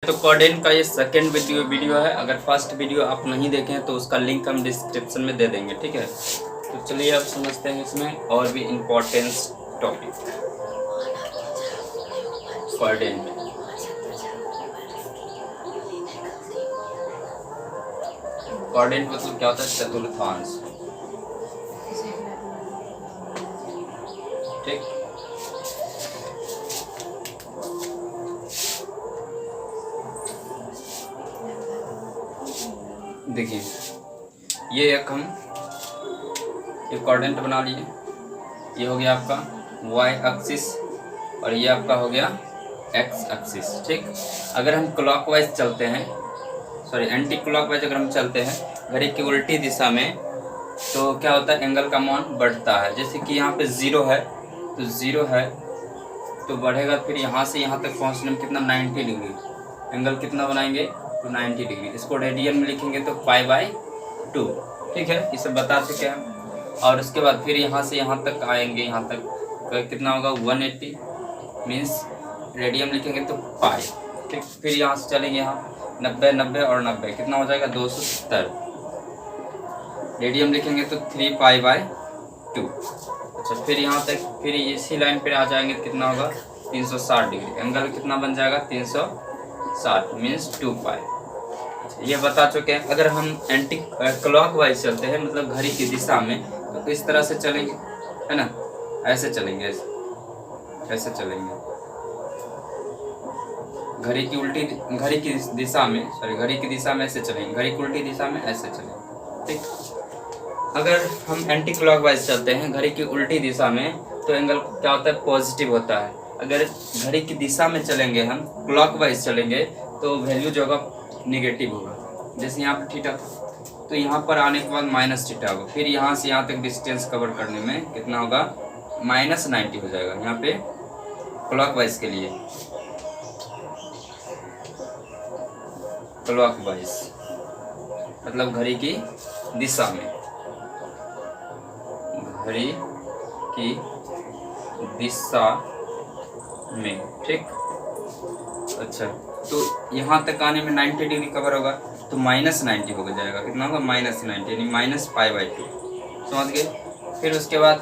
तो कॉर्डेन का ये सेकेंड वीडियो है। अगर फर्स्ट वीडियो आप नहीं देखे हैं तो उसका लिंक हम डिस्क्रिप्शन में दे देंगे, ठीक है। तो चलिए अब समझते हैं इसमें और भी इम्पोर्टेंस टॉपिक। कॉर्डेन मतलब क्या होता है? चतुर्थांश, ठीक। देखिए ये एक हम एक कोऑर्डिनेट बना लिए। ये हो गया आपका y एक्सिस और ये आपका हो गया x एक्सिस, ठीक। अगर हम क्लॉकवाइज चलते हैं, सॉरी एंटी क्लॉकवाइज अगर हम चलते हैं घड़ी की उल्टी दिशा में, तो क्या होता है? एंगल का मान बढ़ता है। जैसे कि यहाँ पे 0 है तो 0 है तो बढ़ेगा, फिर यहाँ से यहाँ तक पहुँचने में कितना? 90 डिग्री। एंगल कितना बनाएंगे? तो 90 डिग्री। इसको रेडियन में लिखेंगे तो π/2, ठीक है। इसे बता चुके हैं। और उसके बाद फिर यहाँ से यहाँ तक आएंगे, यहाँ तक कितना होगा? 180 मीन्स रेडियन लिखेंगे तो पाई, ठीक। फिर यहाँ से चलेंगे, यहाँ 90 90 और 90 कितना हो जाएगा? 270। रेडियन लिखेंगे तो 3π/2। अच्छा, फिर यहाँ तक, फिर इसी लाइन पर आ जाएंगे, कितना होगा? 360 डिग्री। एंगल कितना बन जाएगा? 360 मीन्स 2π। ये बता चुके हैं। अगर हम एंटी क्लॉकवाइज चलते हैं, मतलब घड़ी की दिशा में, तो इस तरह से चलेंगे, है ना? ऐसे चलेंगे, ऐसे चलेंगे। घड़ी की दिशा में, सॉरी घड़ी की दिशा में ऐसे चलेंगे, घड़ी की उल्टी दिशा में ऐसे चलेंगे, ठीक। अगर हम एंटी क्लॉकवाइज चलते हैं घड़ी की उल्टी दिशा में, तो एंगल क्या होता है? पॉजिटिव होता है। अगर घड़ी की दिशा में चलेंगे, हम क्लॉकवाइज चलेंगे, तो वैल्यू जो होगा निगेटिव होगा। जैसे यहाँ पर थीटा, तो यहाँ पर आने के बाद -θ होगा। फिर यहाँ से यहाँ तक डिस्टेंस कवर करने में कितना होगा? -90 हो जाएगा यहाँ पे क्लॉकवाइज के लिए। क्लॉकवाइज मतलब घड़ी की दिशा में, घड़ी की दिशा में, ठीक। अच्छा, तो यहाँ तक आने में 90 डिग्री कवर होगा, तो -90 हो जाएगा। कितना होगा? -90 यानी -π/2, समझ गए। फिर उसके बाद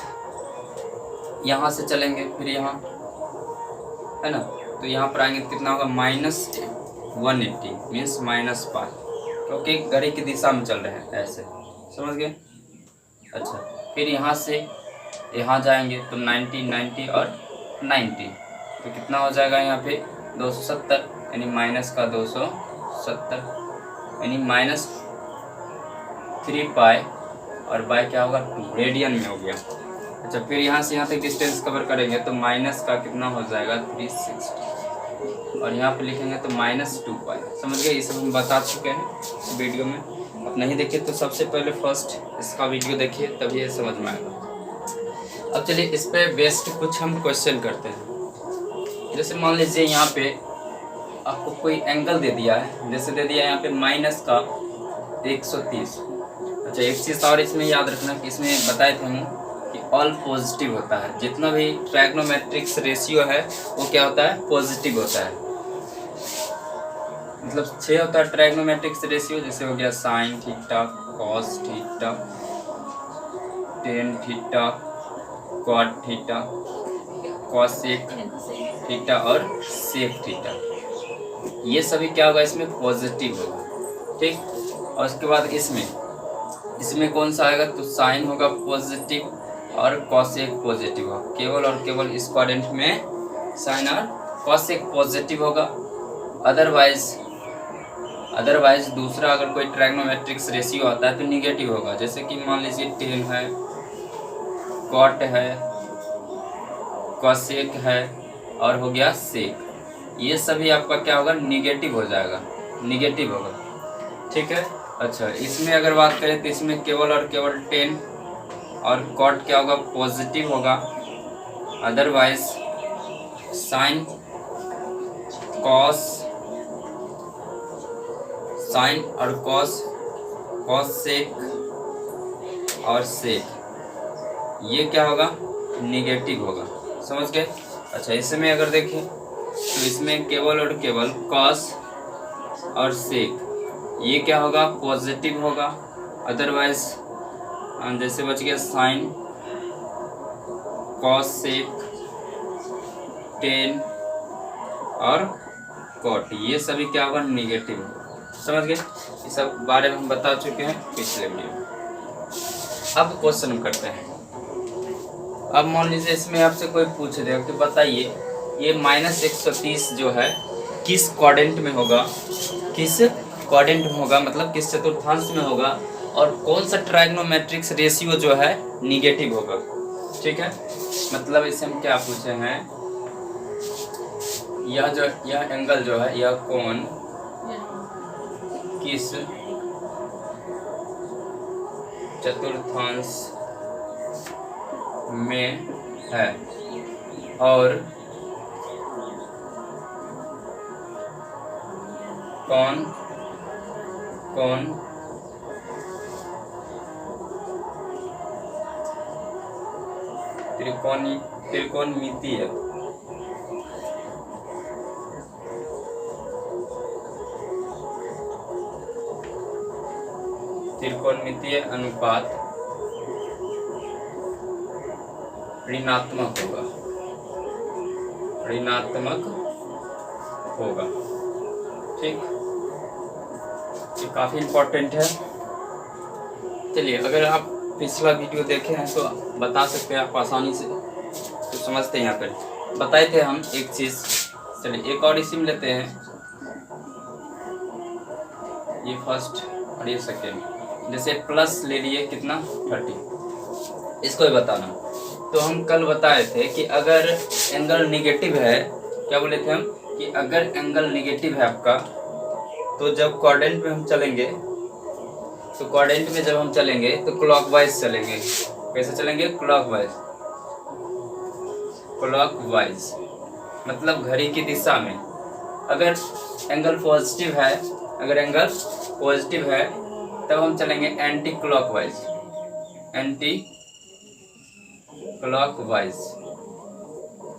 यहाँ से चलेंगे, फिर यहाँ, है ना? तो यहाँ पर आएंगे तो कितना होगा? -180 मीन्स -π, क्योंकि घड़ी की दिशा में चल रहे हैं, ऐसे, समझ गए। अच्छा, फिर यहाँ से यहाँ जाएंगे तो 90 और 90, तो कितना हो जाएगा? यहाँ पे 270 यानी माइनस का 270 यानी -3π और बाय क्या होगा? 2 रेडियन में हो गया। अच्छा, फिर यहाँ से यहाँ तक डिस्टेंस कवर करेंगे तो माइनस का कितना हो जाएगा? 360 और यहाँ पे लिखेंगे तो -2π। समझ गए? ये सब हम बता चुके हैं इस वीडियो में। आप नहीं देखे तो सबसे पहले फर्स्ट इसका वीडियो देखिए, तभी ये समझ में आएगा। अब चलिए इस पे बेस्ड कुछ हम क्वेश्चन करते हैं। जैसे मान लीजिए यहाँ पे आपको कोई एंगल दे दिया है, जैसे दे दिया यहाँ पे -130। अच्छा, एक चीज़ और इसमें याद रखना कि इसमें बताए थे हम कि ऑल पॉजिटिव होता है। जितना भी ट्रायगोनोमेट्रिक्स रेशियो है वो क्या होता है? पॉजिटिव होता है। मतलब 6 होता है ट्रायगोनोमेट्रिक्स रेशियो, जैसे हो गया sin theta, cos theta, tan theta, cot theta, cosec theta और sec थीटा। ये सभी क्या होगा? इसमें पॉजिटिव होगा, ठीक। और उसके बाद इसमें कौन सा आएगा? तो साइन होगा पॉजिटिव और कॉसेक पॉजिटिव होगा। केवल और केवल इस क्वाड्रेंट में साइन और कॉसेक पॉजिटिव होगा। अदरवाइज दूसरा अगर कोई ट्रायगोनोमेट्रिक्स रेशियो आता है तो निगेटिव होगा। जैसे कि मान लीजिए टेन है, कॉट है, कॉसेक है और हो गया सेक, ये सभी आपका क्या होगा? निगेटिव हो जाएगा, निगेटिव होगा, ठीक है। अच्छा, इसमें अगर बात करें तो इसमें केवल और केवल टेन और कॉट क्या होगा? पॉजिटिव होगा। अदरवाइज साइन, कॉस, साइन और कॉस, कॉसेक और सेक, ये क्या होगा? निगेटिव होगा, समझ गए। अच्छा, इसमें अगर देखें तो इसमें केवल और केवल कॉस और सेक, ये क्या होगा, पॉजिटिव होगा। अदरवाइज जैसे बच गया साइन, कॉस, सेक, टेन और कॉट, ये सभी क्या होगा, निगेटिव होगा। समझ गए, ये सब बारे में हम बता चुके हैं पिछले वीडियो में। अब क्वेश्चन हम करते हैं। अब मान लीजिए इसमें आपसे कोई पूछ दे कि बताइए ये -130 जो है किस क्वाड्रेंट में होगा, किस क्वाड्रेंट में होगा, मतलब किस चतुर्थांश में होगा, और कौन सा ट्राइगोनोमेट्रिक रेशियो जो है निगेटिव होगा। ठीक है, मतलब इससे हम क्या पूछे हैं, यह एंगल जो है, यह कोण किस चतुर्थांश में है और कौन त्रिकोणमितीय अनुपात ऋणात्मक होगा। ठीक, ये काफ़ी इम्पोर्टेंट है। चलिए, अगर आप पिछला वीडियो देखे हैं तो बता सकते हैं आप आसानी से, तो समझते हैं। यहाँ पर बताए थे हम एक चीज़। चलिए एक और इसी में लेते हैं, ये फर्स्ट और ये सेकेंड। जैसे प्लस ले लिए कितना 30, इसको ही बताना। तो हम कल बताए थे कि अगर एंगल निगेटिव है, क्या बोले थे हम, कि अगर एंगल निगेटिव है आपका, तो जब क्वाड्रेंट में हम चलेंगे, तो क्वाड्रेंट में जब हम चलेंगे तो क्लॉकवाइज चलेंगे। कैसे चलेंगे, क्लॉकवाइज, मतलब घड़ी की दिशा में। अगर एंगल पॉजिटिव है, तब हम चलेंगे एंटी क्लॉकवाइज।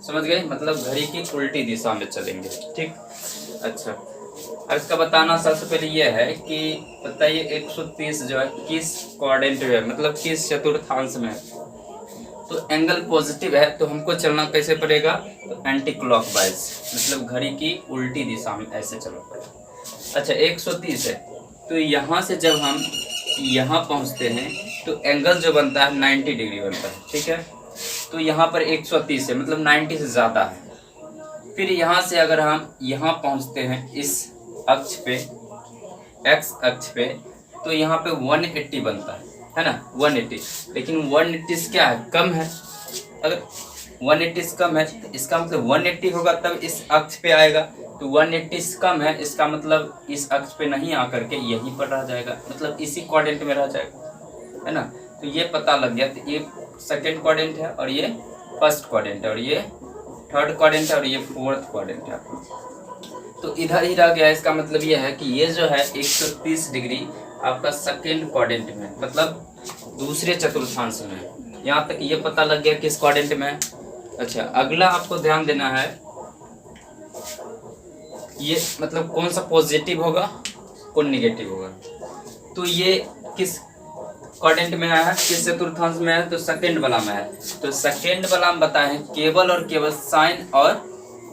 समझ गए, मतलब घड़ी की उल्टी दिशा में चलेंगे। ठीक, अच्छा, अब इसका बताना सबसे पहले ये है कि बताइए 130 जो है किस क्वाड्रेंट में है, मतलब किस चतुर्थांश में है। तो एंगल पॉजिटिव है तो हमको चलना कैसे पड़ेगा, तो एंटी क्लॉकवाइज, मतलब घड़ी की उल्टी दिशा में ऐसे चलना पड़ेगा। अच्छा, 130 है तो यहाँ से जब हम यहाँ पहुँचते हैं तो एंगल जो बनता है 90 डिग्री बनता है। ठीक है, तो यहाँ पर 130 है, मतलब 90 से ज़्यादा है। फिर यहाँ से अगर हम यहाँ पहुँचते हैं इस अक्ष पे, एक्स अक्ष पे, तो यहाँ पे 180 बनता है ना, 180। लेकिन 180 से क्या है, कम है। अगर 180 से कम है तो इसका मतलब 180 होगा तब इस अक्ष पे आएगा। तो 180 से कम है, इसका मतलब इस अक्ष पे नहीं आकर के यहीं पर रह जाएगा, मतलब इसी क्वाड्रेंट में रह जाएगा, है ना। तो ये पता लग गया। तो ये सेकेंड क्वाड्रेंट है और ये फर्स्ट क्वाड्रेंट है और ये थर्ड क्वाड्रेंट है और ये फोर्थ क्वाड्रेंट है। तो इधर ही रह गया। इसका मतलब ये है कि ये जो है 130 डिग्री आपका सेकेंड क्वाड्रेंट में, मतलब दूसरे चतुर्थांश में। यहाँ तक ये पता लग गया किस क्वाड्रेंट में है। अच्छा, अगला आपको ध्यान देना है, ये मतलब कौन सा पॉजिटिव होगा, कौन निगेटिव होगा। तो ये किस क्वाड्रेंट में है, किस चतुर्थांश में है, तो सेकेंड वाला में है। तो सेकेंड वाला में बताएं केवल और केवल साइन और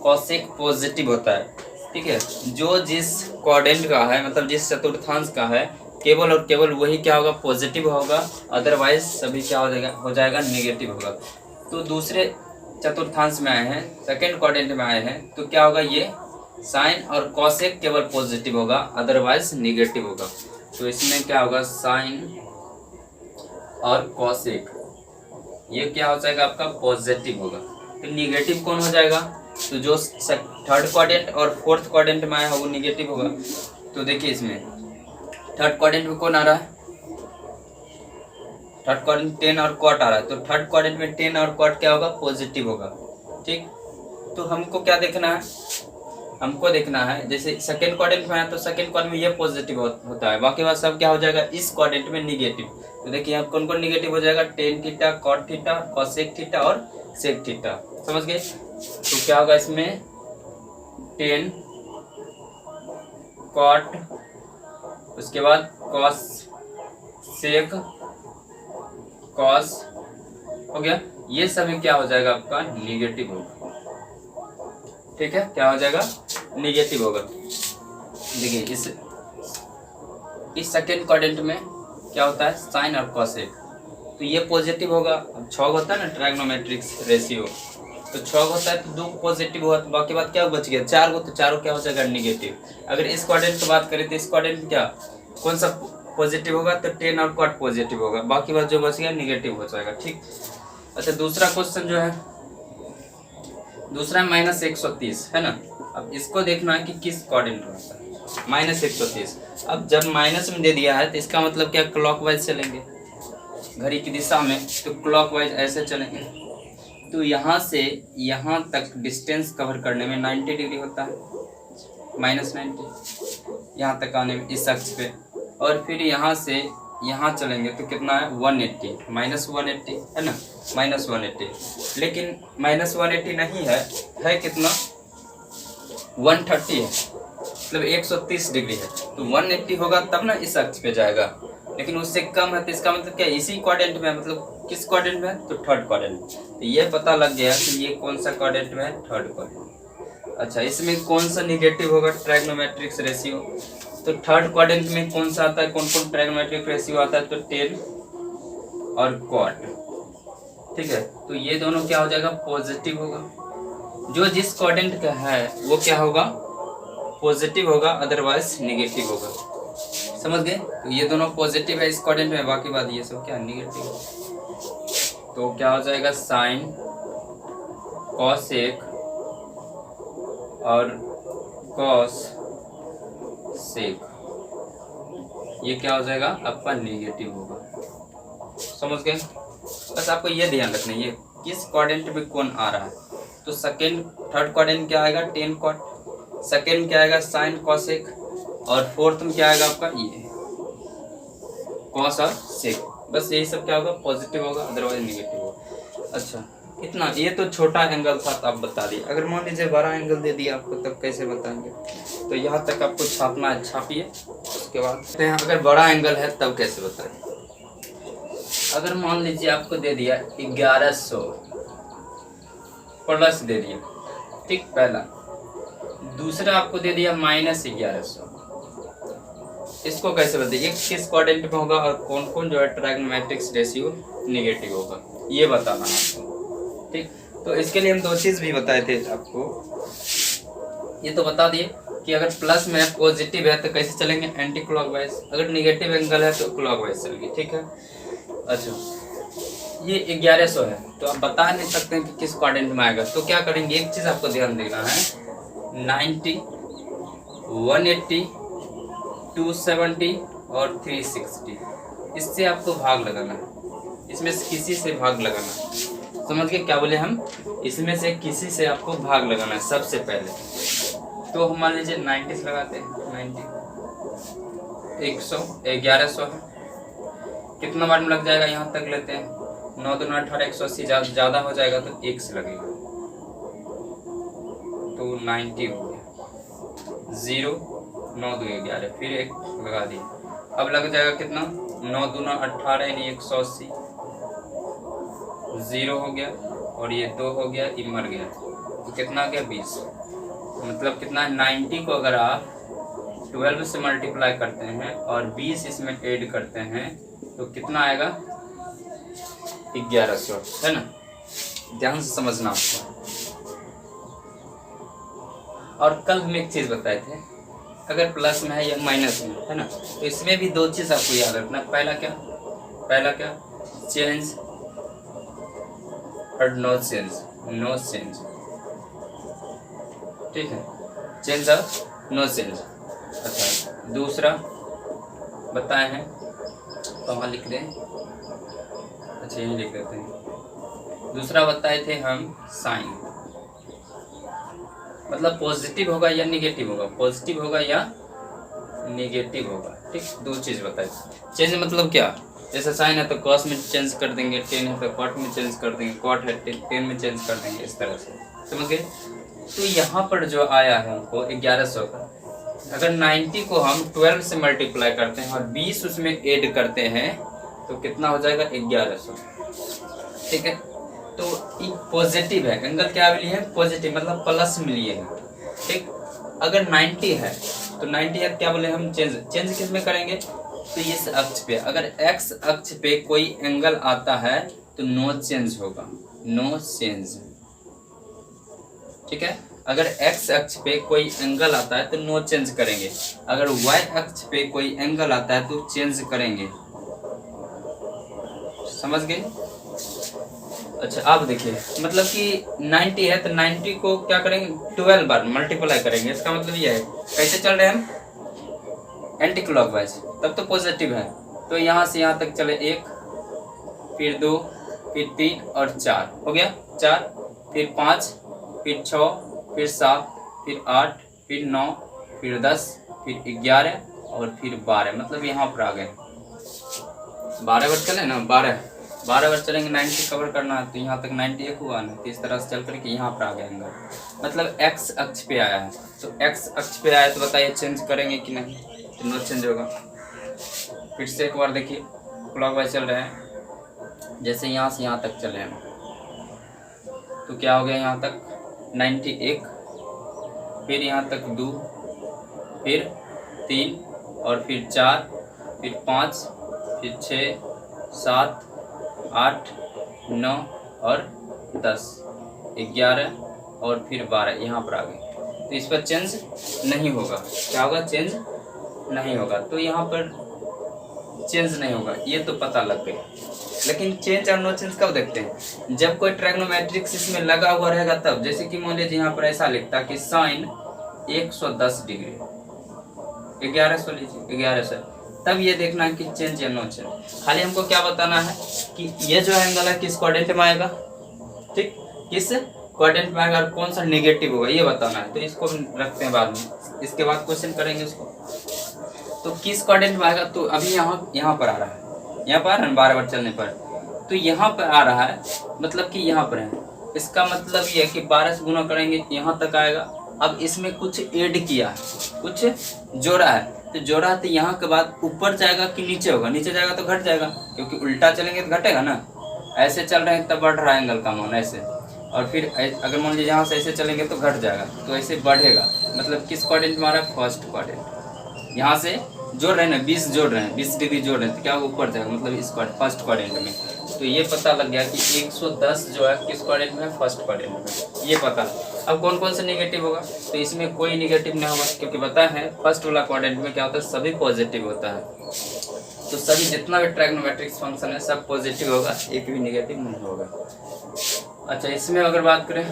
कॉसेक पॉजिटिव होता है। ठीक है, जो जिस क्वाड्रेंट का है, मतलब जिस चतुर्थांश का है, केवल और केवल वही क्या होगा, पॉजिटिव होगा। अदरवाइज सभी क्या हो जाएगा निगेटिव होगा। तो दूसरे चतुर्थांश में आए हैं, सेकेंड क्वाड्रेंट में आए हैं, तो क्या होगा, ये साइन और कॉसेक केवल पॉजिटिव होगा, अदरवाइज निगेटिव होगा। तो इसमें क्या होगा, साइन और कॉसेक ये क्या हो जाएगा आपका, पॉजिटिव होगा। तो निगेटिव कौन हो जाएगा, तो जो थर्ड क्वाड्रेंट और फोर्थ क्वाड्रेंट में आया है वो निगेटिव होगा। तो देखिए इसमें थर्ड क्वाड्रेंट में कौन आ रहा है, थर्ड क्वाड्रेंट 10 और कॉट आ रहा है। तो थर्ड क्वाड्रेंट में 10 और कॉट क्या होगा, पॉजिटिव होगा। ठीक, तो हमको क्या देखना है, हमको देखना है जैसे सेकेंड क्वाड्रेंट में है तो सेकेंड क्वाड्रेंट में ये पॉजिटिव होता है, बाकी बात सब क्या हो जाएगा इस क्वाड्रेंट में निगेटिव। तो देखिए यहाँ कौन कौन निगेटिव हो जाएगा, tan theta, cot theta, cosec theta और सेक थीटा। समझ गए। तो क्या होगा इसमें 10 कॉट, उसके बाद कॉस सेक कॉस हो गया। ये सभी क्या हो जाएगा आपका निगेटिव होगा, ठीक है, क्या हो जाएगा निगेटिव होगा। देखिए इस सेकेंड क्वाड्रेंट में क्या होता है साइन और कॉसेक, तो ये पॉजिटिव होगा। अब 6 होता है ना ट्रायगोनोमेट्रिक रेशियो, तो 6 होता है तो 2 पॉजिटिव हुआ, तो बाकी बात क्या बच गया 4 को, तो 4 क्या हो जाएगा निगेटिव। अगर इस क्वाड्रेंट की बात करें तो इस क्वाड्रेंट क्या कौन सा पॉजिटिव होगा, तो 10 और कॉट पॉजिटिव होगा, बाकी बात जो बच गया निगेटिव हो जाएगा, ठीक। अच्छा दूसरा क्वेश्चन जो है दूसरा -130 है ना। अब इसको देखना है कि किस क्वाड्रेंट में होता है -130। अब जब माइनस में दे दिया है तो इसका मतलब क्या क्लॉकवाइज चलेंगे घड़ी की दिशा में, तो क्लॉकवाइज ऐसे चलेंगे, तो यहाँ से यहाँ तक डिस्टेंस कवर करने में 90 डिग्री होता है, -90 यहाँ तक आने में इस अक्ष पे, और फिर यहाँ से यहाँ चलेंगे तो कितना है 180 -180 है ना, -180। लेकिन -180 नहीं है कितना 130 है, मतलब 130 डिग्री है, तो 180 होगा तब ना इस अक्ष पे जाएगा, लेकिन उससे कम है तो इसका मतलब क्या इसी क्वाड्रेंट में, मतलब किस क्वाड्रेंट में है तो थर्ड क्वाड्रेंट। तो ये पता लग गया कि ये कौन सा क्वाड्रेंट में है थर्ड क्वाड्रेंट। अच्छा इसमें कौन सा निगेटिव होगा ट्रायगोनोमेट्रिक रेशियो, तो थर्ड क्वाड्रेंट में कौन सा आता है, कौन कौन ट्रायगोनोमेट्रिक रेशियो आता है, तो 10 और कॉट, ठीक है। तो ये दोनों क्या हो जाएगा पॉजिटिव होगा, जो जिस क्वाड्रेंट का है वो क्या होगा पॉजिटिव होगा, अदरवाइज निगेटिव होगा, समझ गए। तो ये दोनों पॉजिटिव है इस क्वाड्रेंट में, बाकी बात ये सब क्या निगेटिव है। तो क्या हो जाएगा साइन कॉसेक और कॉस सेक, ये क्या हो जाएगा आपका निगेटिव होगा, समझ गए। बस आपको ये ध्यान रखना है ये किस क्वाड्रेंट में कौन आ रहा है, तो सेकेंड थर्ड क्वाड्रेंट क्या आएगा 10 कॉट, सेकेंड क्या आएगा साइन कॉसेक, और फोर्थ में क्या आएगा आपका ये कॉस और सेक। बस यही सब क्या होगा पॉजिटिव होगा, अदरवाइज निगेटिव होगा। अच्छा इतना, ये तो छोटा एंगल था तो आप बता दिए, अगर मान लीजिए बड़ा एंगल दे दिया आपको तब कैसे बताएंगे, तो यहाँ तक आपको छापना है, छापिए, उसके बाद अगर बड़ा एंगल है तब कैसे बताएं। अगर मान लीजिए आपको दे दिया 1100 प्लस दे दिया, ठीक, पहला, दूसरा आपको दे दिया -1100, इसको कैसे बताइए किस क्वाड्रेंट में होगा और कौन कौन जो है ट्रायगोनोमेट्रिक रेशियो निगेटिव होगा, ये बताना आपको, ठीक। तो इसके लिए हम 2 चीज भी बताए थे आपको, ये तो बता दिए कि अगर प्लस में पॉजिटिव है तो कैसे चलेंगे एंटी क्लॉकवाइज, अगर निगेटिव एंगल है तो क्लॉकवाइज चलेंगे, ठीक है। अच्छा ये 1100 है तो आप बता नहीं सकते हैं कि किस क्वाड्रेंट में आएगा, तो क्या करेंगे एक चीज आपको ध्यान देना है 90 180 270 और 360, इससे आपको भाग लगाना है, इसमें से किसी से भाग लगाना है, समझ गए क्या बोले हम, इसमें से किसी से आपको भाग लगाना है सबसे पहले। तो हम मान लीजिए 90 से लगाते हैं, 90 1100 है, कितना बार में लग जाएगा यहाँ तक लेते हैं 9 2 18 180, ज़्यादा हो जाएगा तो 1 से लगेगा, तो 90 हो गया, 0 9 2 11, फिर 1 लगा दिए, अब लग जाएगा कितना 9 2 18 यानी 180, 0 हो गया और ये 2 हो गया, ये मर गया, तो कितना आ गया 20, मतलब कितना 90 को अगर आप 12 से मल्टीप्लाई करते हैं और 20 इसमें ऐड करते हैं तो कितना आएगा 1100, है ना, ध्यान से समझना आपको। और कल हम एक चीज बताए थे, अगर प्लस में है या माइनस में है ना, तो इसमें भी 2 चीज आपको याद रखना, पहला क्या चेंज और नो चेंज, ठीक है, चेंज और नो चेंज। अच्छा दूसरा बताए हैं तो वहाँ लिख दें, अच्छा यही लिख देते हैं, दूसरा बताए थे हम साइन, मतलब पॉजिटिव होगा या निगेटिव होगा, पॉजिटिव होगा या निगेटिव होगा, ठीक, 2 चीज बताए। चेंज मतलब क्या, जैसे साइन है तो कॉस में चेंज कर देंगे, 10 है तो कॉट में चेंज कर देंगे, कॉट है 10 में चेंज कर देंगे, इस तरह से, समझ गए। तो यहाँ पर जो आया है हमको 1100 का, अगर 90 को हम 12 से मल्टीप्लाई करते हैं और 20 उसमें ऐड करते हैं तो कितना हो जाएगा 1100। ठीक है, तो एक पॉजिटिव है, एंगल क्या मिली है पॉजिटिव, मतलब प्लस मिली है। ठीक, अगर 90 है तो 90 है क्या बोले हम चेंज किस में करेंगे, तो इस अक्ष पे, अगर एक्स अक्ष पे कोई एंगल आता है तो नो चेंज होगा, नो चेंज। ठीक है, अगर एक्स अक्ष पे कोई एंगल आता है तो नो चेंज करेंगे, अगर वाई अक्ष पे कोई एंगल आता है तो चेंज करेंगे। समझ गए? अच्छा, आप देखिए, मतलब कि 90 है तो 90 को क्या करेंगे 12 बार मल्टीप्लाई करेंगे। इसका मतलब ये है कैसे चल रहे हैं हम एंटी क्लॉकवाइज, तब तो पॉजिटिव है। तो यहाँ से यहाँ तक चले 1, फिर 2, फिर 3 और 4 हो गया 4, फिर 5, फिर 6, फिर 7, फिर 8, फिर 9, फिर 10, फिर 11 और फिर 12, मतलब यहाँ पर आ गए 12 बार चले ना, 12 बार चलेंगे। 90 कवर करना है तो यहाँ तक 91 हुआ ना, तो इस तरह से चल करके यहाँ पर आ गया एंगल, मतलब एक्स अक्ष पे आया है। तो एक्स अक्ष पे आया तो बताइए चेंज करेंगे कि नहीं, तो नो चेंज होगा। फिर से एक बार देखिए, क्लॉकवाइज चल रहे हैं, जैसे यहाँ से यहाँ तक चले हैं तो क्या हो गया यहाँ तक 91, फिर यहाँ तक 2, फिर 3 और फिर 4, फिर 5, फिर 6, 7, 8, 9 और 10, 11 और फिर 12 यहाँ पर आ गए। तो इस पर चेंज नहीं होगा, क्या होगा चेंज नहीं होगा। तो यहाँ पर चेंज नहीं होगा, ये तो पता लग गया। लेकिन चेंज और नो चेंज कब देखते हैं, जब कोई ट्रायगोनोमेट्रिक्स इसमें लगा हुआ रहेगा तब। जैसे कि मान लीजिए यहाँ पर ऐसा लिखता कि साइन 110 डिग्री, 1100 लीजिए 1100, तब ये देखना है कि चेंज या नो चेंज। खाली हमको क्या बताना है कि ये जो एंगल है किस क्वाड्रेंट में आएगा, ठीक, किस क्वाड्रेंट में आएगा और कौन सा नेगेटिव होगा ये बताना है। तो इसको रखते हैं बाद में, इसके बाद क्वेश्चन करेंगे उसको। तो किस क्वाड्रेंट में आएगा, तो अभी यहाँ पर आ रहा है, यहाँ पर आ रहा है 12 बार चलने पर, तो यहाँ पर आ रहा है, मतलब कि यहाँ पर है। इसका मतलब ये है कि 12 से गुना करेंगे यहाँ तक आएगा। अब इसमें कुछ ऐड किया है, कुछ जोड़ा है, तो जोड़ा है तो यहाँ के बाद ऊपर जाएगा कि नीचे होगा, नीचे जाएगा तो घट जाएगा, क्योंकि उल्टा चलेंगे तो घटेगा ना। ऐसे चल रहे हैं तब बढ़ रहा है एंगल का मान ऐसे, और फिर अगर मान लीजिए यहाँ से ऐसे चलेंगे तो घट जाएगा, तो ऐसे बढ़ेगा। मतलब किस क्वाड्रेंट में आ रहा है, फर्स्ट क्वाड्रेंट। यहाँ से जोड़ रहे हैं ना 20 जोड़ रहे हैं, 20 डिग्री जोड़ रहे हैं तो क्या ऊपर जाएगा, मतलब इस फर्स्ट क्वाड्रेंट में। तो ये पता लग गया कि 110 जो है किस क्वाड्रेंट में है, फर्स्ट क्वाड्रेंट में, ये पता। अब कौन कौन से नेगेटिव होगा, तो इसमें कोई नेगेटिव नहीं होगा, क्योंकि पता है फर्स्ट वाला क्वाड्रेंट में क्या होता है, सभी पॉजिटिव होता है। तो सभी जितना भी ट्रायगोनोमेट्रिक्स फंक्शन है सब पॉजिटिव होगा, एक भी नेगेटिव नहीं होगा। अच्छा, इसमें अगर बात करें,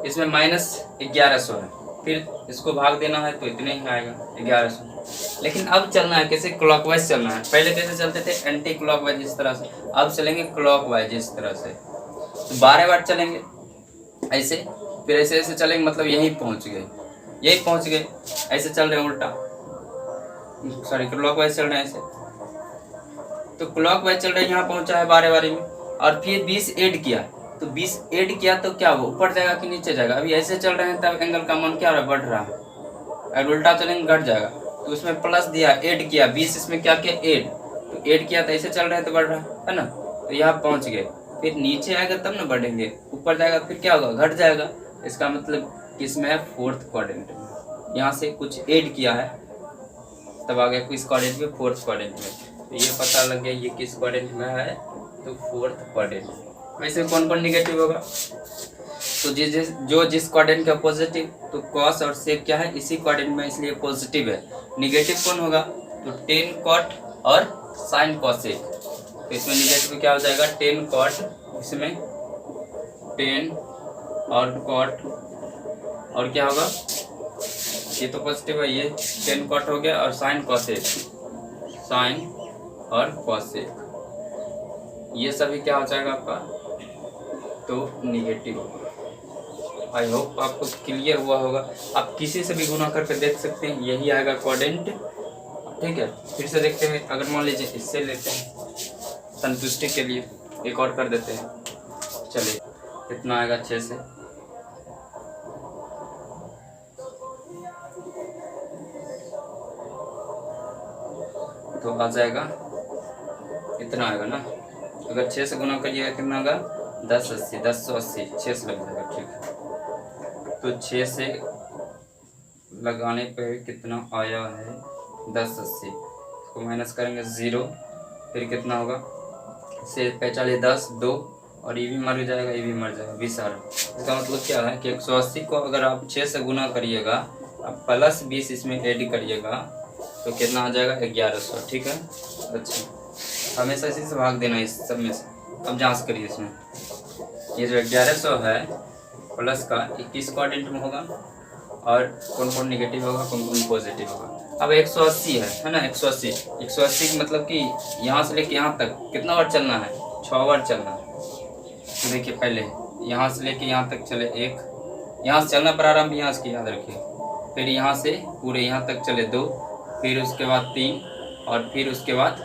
इसमें -1100 है, फिर इसको भाग देना है तो इतने ही आएगा 1100। लेकिन अब चलना है कैसे, क्लॉकवाइज चलना है। पहले कैसे चलते थे, एंटी क्लॉकवाइज इस तरह से, अब चलेंगे क्लॉकवाइज इस तरह से। तो 12 बार चलेंगे ऐसे, फिर ऐसे ऐसे चलेंगे, मतलब यहीं पहुंच गए, ऐसे चल रहे हैं उल्टा, सॉरी क्लॉकवाइज चल रहे हैं ऐसे। तो क्लॉकवाइज चल रहे हैं, यहाँ पहुंचा है 12 बारी में, और फिर 20 ऐड किया, तो 20 ऐड किया तो क्या हो, ऊपर जाएगा कि नीचे जाएगा। अभी ऐसे चल रहे हैं तब एंगल का मान क्या हो रहा है, बढ़ रहा है, और उल्टा चलेंगे घट जाएगा। तो उसमें प्लस दिया, ऐड किया 20, इसमें क्या किया ऐड, तो ऐड किया तो ऐसे चल रहे हैं तो बढ़ रहा है ना। तो यहाँ पहुंच गए, फिर नीचे आएगा तब ना बढ़ेंगे, ऊपर जाएगा फिर क्या होगा, घट जाएगा। इसका मतलब किसमें है, फोर्थ क्वाड्रेंट में। यहाँ से कुछ ऐड किया है तब आ गया किस क्वाड्रेंट में, फोर्थ क्वाड्रेंट में। तो ये पता लग गया ये किस क्वाड्रेंट में है, तो फोर्थ क्वाड्रेंट। वैसे कौन कौन निगेटिव होगा, तो जिस क्वाड्रेंट का पॉजिटिव, तो कॉस और सेक क्या है, इसी क्वाड्रेंट में, इसलिए पॉजिटिव है। निगेटिव कौन होगा, तो टेन कॉट और साइन कॉसेक। तो इसमें निगेटिव क्या हो जाएगा, टेन कॉट, इसमें टेन और कॉट, और क्या होगा, ये तो पॉजिटिव है, ये टेन कॉट हो गया, और साइन कॉसेक, साइन और कॉसेक, ये सभी क्या हो जाएगा आपका, तो निगेटिव। आई होप आपको क्लियर हुआ होगा। आप किसी से भी गुना करके देख सकते हैं, यही आएगा क्वाड्रेंट। ठीक है, फिर से देखते हैं, अगर मान लीजिए इससे लेते हैं संतुष्टि के लिए, एक और कर देते हैं। चलिए कितना आएगा 6 से, तो आ जाएगा इतना आएगा ना। अगर 6 से गुना करिएगा कितना होगा 1080, 1080 6 से लग जाएगा। ठीक है, तो 6 से लगाने पे कितना आया है 1080, इसको माइनस करेंगे 0, फिर कितना होगा से 45 10 2 और ये भी मर जाएगा, ये भी मर जाएगा 20 आ रहा। इसका मतलब क्या है कि 180 को अगर आप 6 से गुना करिएगा, अब प्लस 20 इसमें ऐड करिएगा तो कितना आ जाएगा 1100। ठीक है, अच्छा हमेशा इसी से भाग देना इस सब में से। अब जांच करिए इसमें, ये जो 1100 है प्लस का 21 क्वाड्रेंट में होगा और कौन कौन निगेटिव होगा कौन कौन पॉजिटिव होगा। अब 180 है ना, 180 180 मतलब कि यहाँ से लेके यहाँ तक कितना बार चलना है 6 बार चलना है। तो देखिए पहले यहाँ से लेके यहाँ तक चले 1, यहाँ से चलना प्रारंभ यहाँ से याद रखिए, फिर यहाँ से पूरे यहाँ तक चले 2, फिर उसके बाद 3 और फिर उसके बाद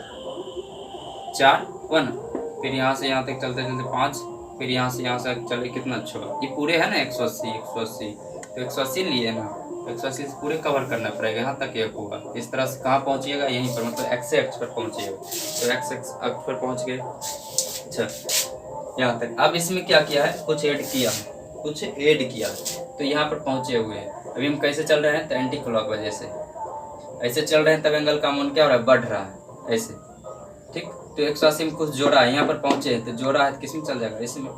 4 1, फिर यहाँ से यहाँ तक चलते चलते 5, फिर यहाँ से चले कितना 6। ये पूरे है ना 180 180, तो 180 लिए ना, 180 से पूरे कवर करना पड़ेगा, यहाँ तक एक होगा। इस तरह से कहाँ पहुँचिएगा यहीं पर, मतलब एक्स एक्स पर पहुँचिएगा, तो एक्स एक्स अक्ष पर पहुँच गए। अच्छा यहाँ तक। अब इसमें क्या किया है कुछ ऐड किया है, कुछ ऐड किया है, तो यहाँ पर पहुँचे हुए हैं। अभी हम कैसे चल रहे हैं तो एंटी क्लॉक वजह से ऐसे चल रहे हैं, तब एंगल का अमाउंट क्या हो रहा है बढ़ रहा है ऐसे। ठीक, तो 180 में कुछ जोड़ा है, यहाँ पर पहुँचे हैं तो जोड़ा है तो किस में चल जाएगा इसमें,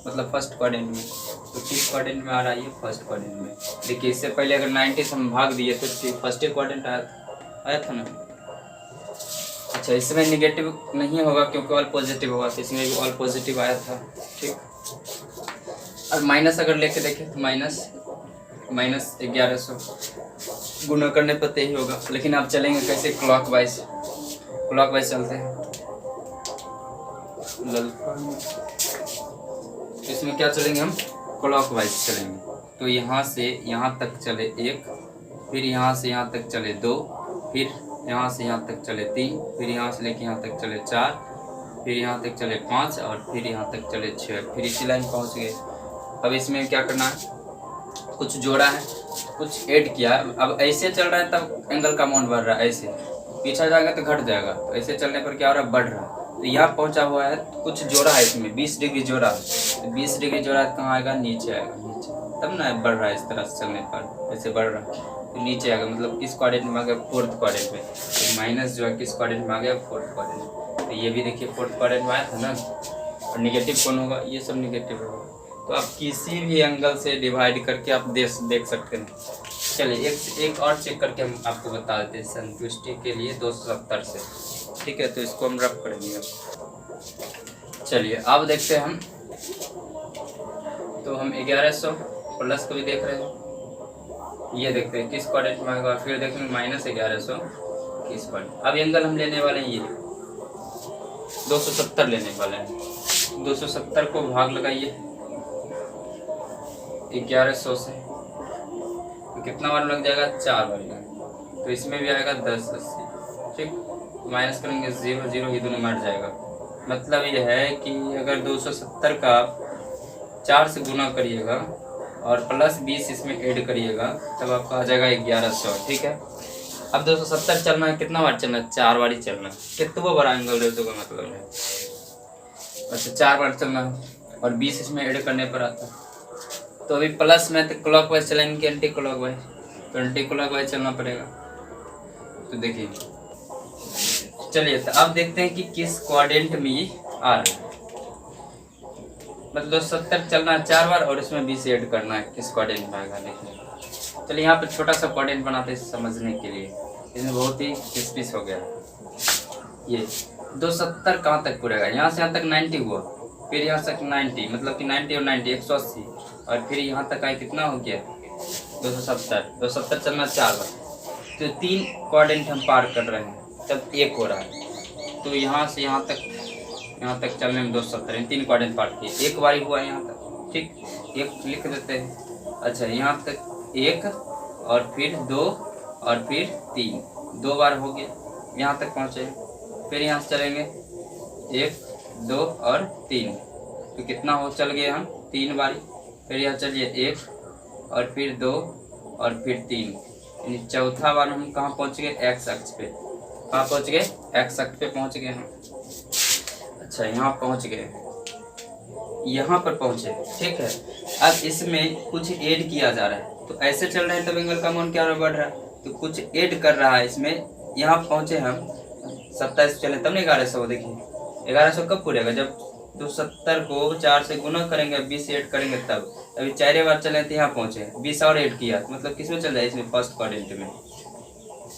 मतलब फर्स्ट क्वाड्रेंट में। तो किस क्वाड्रेंट में आ रहा है ये फर्स्ट क्वाड्रेंट में। देखिए इससे पहले अगर 90 से हम भाग दिए तो फर्स्ट क्वाड्रेंट आया था ना। अच्छा इसमें निगेटिव नहीं होगा क्योंकि ऑल पॉजिटिव होगा, तो इसमें भी ऑल पॉजिटिव आया था। ठीक, और माइनस अगर लेके देखें तो माइनस 1100 गुना करने पर यही होगा। लेकिन आप चलेंगे कैसे क्लॉकवाइज चलते हैं। इसमें क्या चलेंगे हम क्लॉकवाइज चलेंगे, तो यहाँ से यहाँ तक चले 1, फिर यहाँ से यहाँ तक चले 2, फिर यहाँ से यहाँ तक चले 3, फिर यहाँ से लेके यहाँ तक चले 4, फिर यहाँ तक चले 5 और फिर यहाँ तक चले 6, फिर इसी लाइन पहुँच गए। अब इसमें क्या करना है कुछ जोड़ा है कुछ ऐड किया है। अब ऐसे चल रहा है तब एंगल का अमाउंट बढ़ रहा है, ऐसे पीछा जाएगा तो घट जाएगा, तो ऐसे चलने पर क्या हो रहा है बढ़ रहा है। तो यहाँ पहुँचा हुआ है तो कुछ जोड़ा है इसमें 20 डिग्री जोड़ा है, तो 20 डिग्री जोड़ा है कहाँ आएगा नीचे आएगा, नीचे तब ना बढ़ रहा है। इस तरह से चलने पर ऐसे बढ़ रहा है तो नीचे आएगा, मतलब किस क्वाड्रेंट में आ गया फोर्थ क्वाड्रेंट में। तो माइनस जो है किस क्वाड्रेंट में आ गया फोर्थ क्वाड्रेंट में। तो ये भी देखिए फोर्थ क्वाड्रेंट में आया था ना। और निगेटिव कौन होगा ये सब निगेटिव होगा। तो आप किसी भी एंगल से डिवाइड करके आप देख सकते हैं। चलिए एक और चेक करके हम आपको बता देते हैं संतुष्टि के लिए 270 से। ठीक है, तो इसको हम रफ करेंगे। चलिए अब देखते हैं हम, तो हम 1100 प्लस को भी देख रहे हैं, ये देखते हैं किस क्वाड्रेंट में आएगा, फिर देखेंगे माइनस 1100 किस क्वाड्रेंट। अब एंगल हम लेने वाले हैं ये 270 लेने वाले हैं। 270 को भाग लगाइए 1100 से, तो कितना बार लग जाएगा 4 बार लग, तो इसमें भी आएगा 1080। ठीक, माइनस करेंगे 0 0, ये दोनों मर जाएगा। मतलब ये है कि अगर 270 का 4 से गुना करिएगा और प्लस 20 इसमें ऐड करिएगा तब आपका आ जाएगा 1100। ठीक है, अब 270 चलना है, कितना बार चलना है 4 बार ही चलना है। कितना बड़ा एंगल रेशो का मतलब है, अच्छा 4 बार चलना है और 20 इसमें ऐड करने पर आता है। तो अभी प्लस में तो क्लॉकवाइज चलेंगे कि एंटी क्लॉकवाइज, तो एंटी क्लॉकवाइज चलना पड़ेगा। तो देखिए चलिए तो अब देखते हैं कि किस क्वाड्रेंट में ये आ रहा है। मतलब 270 चलना है 4 बार और इसमें 20 ऐड करना है, किस क्वाड्रेंट में आएगा देखिए। चलिए यहाँ पे छोटा सा क्वाड्रेंट बनाते हैं समझने के लिए, इसमें बहुत ही किस हो गया। ये 270 कहाँ तक पूरेगा, यहाँ से यहाँ तक 90 हुआ, फिर यहाँ तक 90, मतलब कि 90 और 90 180, और फिर यहाँ तक आए कितना हो गया 270 चलना 4 बार। तो 3 क्वाड्रेंट हम पार कर रहे हैं तब 1 हो रहा है। तो यहाँ से यहाँ तक चलने में 270, 3 क्वाड्रेंट पार किए, 1 बार ही हुआ यहाँ तक। ठीक, 1 लिख देते हैं। अच्छा यहाँ तक 1 और फिर 2 और फिर 3, 2 बार हो गया, यहाँ तक पहुँचे। फिर यहाँ से चलेंगे 1 2 और 3, तो कितना हो चल गए हम 3 बारी। फिर यहाँ चलिए 1 और फिर 2 और फिर 3, यानी चौथा बार हम कहाँ पहुँच गए एक्स अक्ष पे। कहाँ पहुँच गए, एक्स अक्ष पे पहुँच गए हम। अच्छा यहाँ पहुँच गए, यहाँ पर पहुँचे, ठीक है। अब इसमें कुछ ऐड किया जा रहा है, तो ऐसे चल रहे हैं तब एंगल का मान क्या बढ़ रहा है, तो कुछ ऐड कर रहा है इसमें। यहाँ पहुँचे हम 27 चले तब नहीं 1100, देखिए 1100 कब पूरेगा, जब 270 को 4 से गुना करेंगे, 20 ऐड करेंगे तब। अभी 4 बार चले तो यहाँ पहुँचे, 20 और ऐड किया, मतलब किस में चल जाए, इसमें फर्स्ट क्वाड्रेंट में।